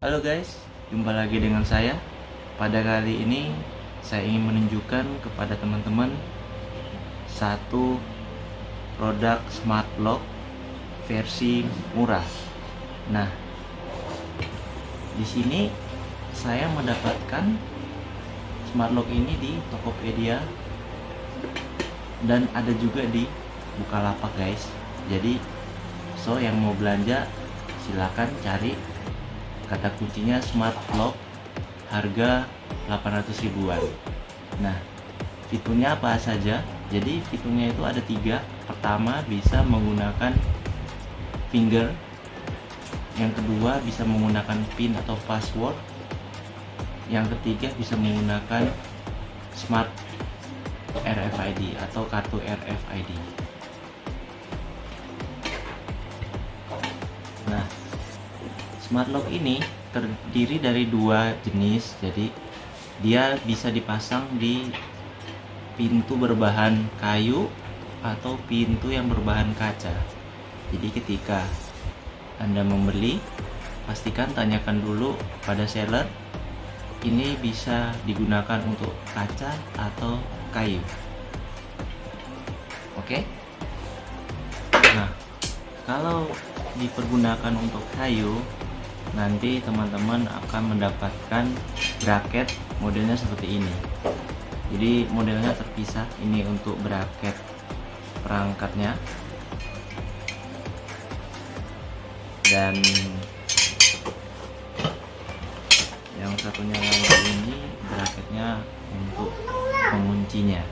Halo guys, jumpa lagi dengan saya. Pada kali ini saya ingin menunjukkan kepada teman-teman satu produk smart lock versi murah. Nah, di sini saya mendapatkan smart lock ini di Tokopedia dan ada juga di Bukalapak guys. Jadi yang mau belanja silakan cari kata kuncinya smart lock harga 800 ribuan. Nah, fiturnya apa saja? Jadi fiturnya itu ada 3. Pertama, bisa menggunakan finger. Yang kedua, bisa menggunakan pin atau password. Yang ketiga, bisa menggunakan smart RFID atau kartu RFID. Nah, smart lock ini terdiri dari 2 jenis. Jadi dia bisa dipasang di pintu berbahan kayu atau pintu yang berbahan kaca. Jadi ketika Anda membeli, pastikan tanyakan dulu pada seller ini bisa digunakan untuk kaca atau kayu. Oke. Nah, kalau dipergunakan untuk kayu, nanti teman-teman akan mendapatkan bracket modelnya seperti ini. Jadi modelnya terpisah, ini untuk bracket perangkatnya, dan yang satunya lagi ini bracketnya untuk penguncinya.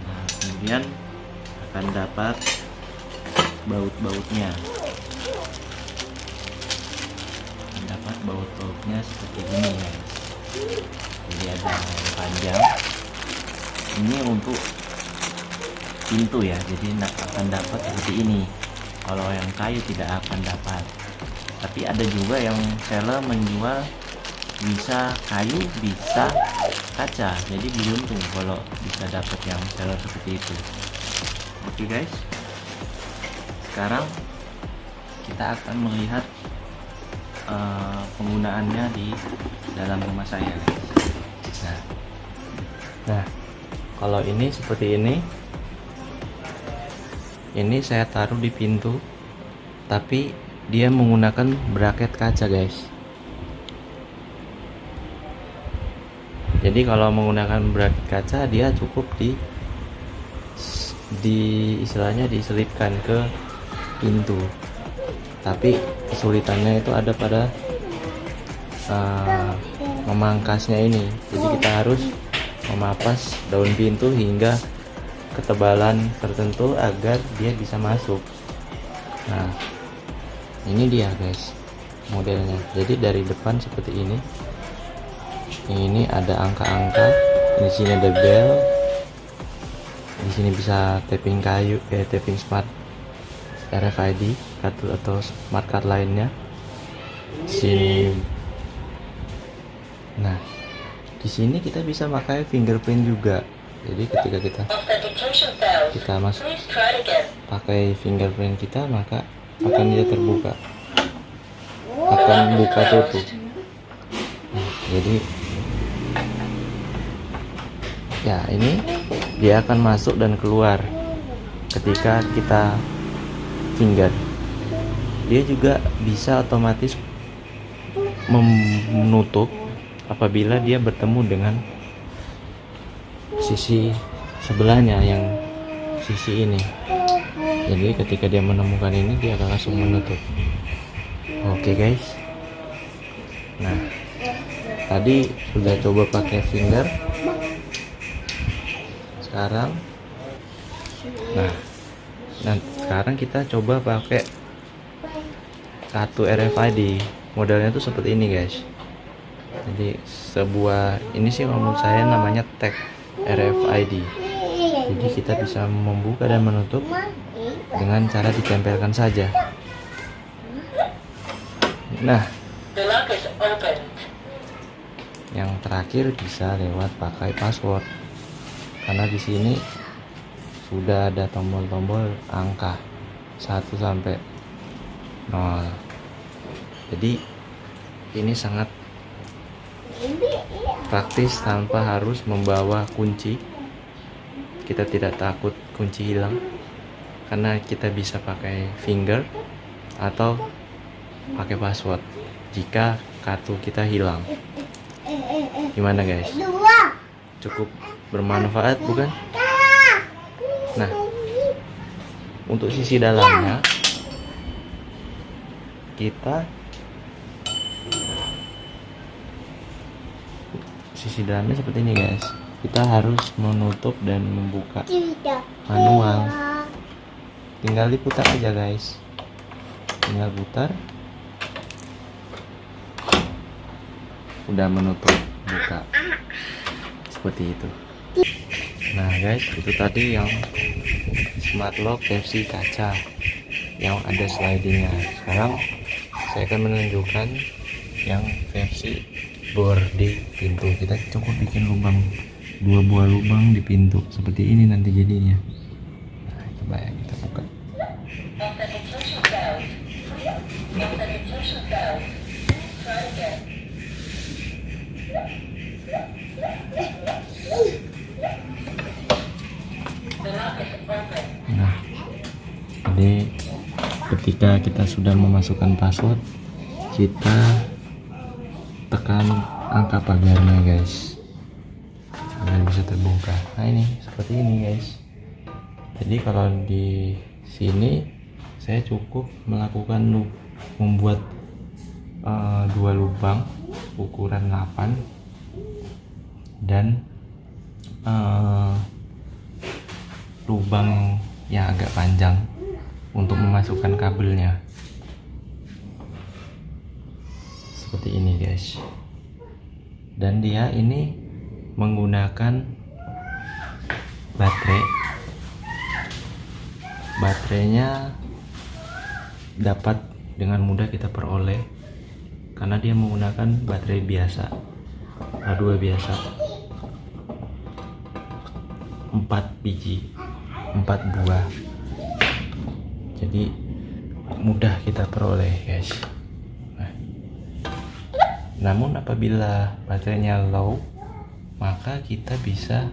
Nah, kemudian akan dapat baut-bautnya. Dapat baut-bautnya seperti ini ya. Jadi ada yang panjang. Ini untuk pintu ya. Jadi akan dapat seperti ini. Kalau yang kayu tidak akan dapat. Tapi ada juga yang seller menjual bisa kayu, bisa kaca. Jadi beruntung kalau bisa dapat yang seller seperti itu. Oke guys. Sekarang kita akan melihat penggunaannya di dalam rumah saya. Nah, kalau ini seperti ini saya taruh di pintu, tapi dia menggunakan bracket kaca guys. Jadi kalau menggunakan bracket kaca, dia cukup di istilahnya diselipkan ke pintu. Tapi kesulitannya itu ada pada memangkasnya ini. Jadi kita harus memapas daun pintu hingga ketebalan tertentu agar dia bisa masuk. Nah, ini dia guys modelnya. Jadi dari depan seperti ini. Ini ada angka-angka. Di sini ada bel. Di sini bisa tapping kayu, tapping smart RFID kartu atau smart card lainnya. Sini. Nah, di sini kita bisa pakai fingerprint juga. Jadi ketika kita masuk pakai fingerprint kita, maka akan dia terbuka, akan buka tutup. Nah, jadi ya ini dia akan masuk dan keluar ketika kita finger. Dia juga bisa otomatis menutup apabila dia bertemu dengan sisi sebelahnya yang sisi ini. Jadi ketika dia menemukan ini, dia akan langsung menutup. Oke guys. Nah, tadi sudah coba pakai finger. Sekarang sekarang kita coba pakai kartu RFID. Modelnya tuh seperti ini guys. Jadi ini sih menurut saya namanya tag RFID. Jadi kita bisa membuka dan menutup dengan cara ditempelkan saja. Nah, yang terakhir bisa lewat pakai password. Karena di sini sudah ada tombol-tombol angka 1 sampai 0. Jadi ini sangat praktis tanpa harus membawa kunci. Kita tidak takut kunci hilang karena kita bisa pakai finger atau pakai password jika kartu kita hilang. Gimana guys? Cukup bermanfaat bukan? Nah, untuk sisi dalamnya sisi dalamnya seperti ini guys. Kita harus menutup dan membuka manual. Tinggal diputar aja guys. Tinggal putar. Udah menutup, buka. Seperti itu. Nah guys, itu tadi yang smart lock versi kaca yang ada slidingnya. Sekarang saya akan menunjukkan yang versi bor di pintu. Kita cukup bikin lubang, 2 buah lubang di pintu seperti ini nanti jadinya. Nah, coba ya kita buka. Nah, jadi ketika kita sudah memasukkan password, kita tekan angka pagarnya guys, agar bisa terbuka. Nah ini seperti ini guys. Jadi kalau di sini saya cukup melakukan membuat 2 lubang ukuran 8 dan lubang yang agak panjang untuk memasukkan kabelnya. Seperti ini guys. Dan dia ini menggunakan baterainya dapat dengan mudah kita peroleh karena dia menggunakan baterai biasa, A2 biasa, 4 biji, 4 buah. Jadi mudah kita peroleh guys. Namun apabila baterainya low, maka kita bisa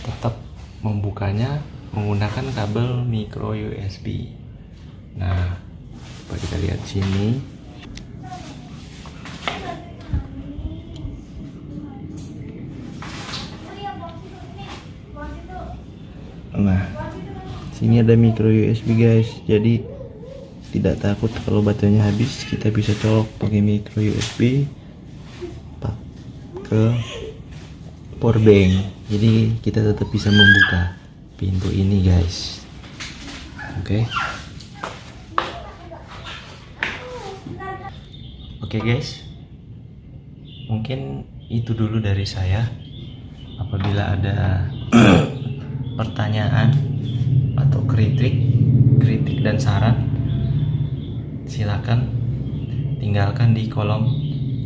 tetap membukanya menggunakan kabel micro USB. Nah, coba kita lihat sini. Nah, sini ada micro USB guys. Jadi tidak takut kalau baterainya habis, kita bisa colok pakai micro USB ke power bank. Jadi kita tetap bisa membuka pintu ini guys. Oke guys, mungkin itu dulu dari saya. Apabila ada pertanyaan atau kritik dan saran, silakan tinggalkan di kolom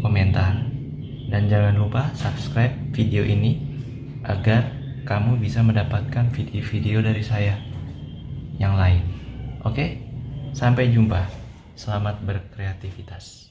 komentar. Dan jangan lupa subscribe video ini agar kamu bisa mendapatkan video-video dari saya yang lain. Oke, sampai jumpa. Selamat berkreativitas.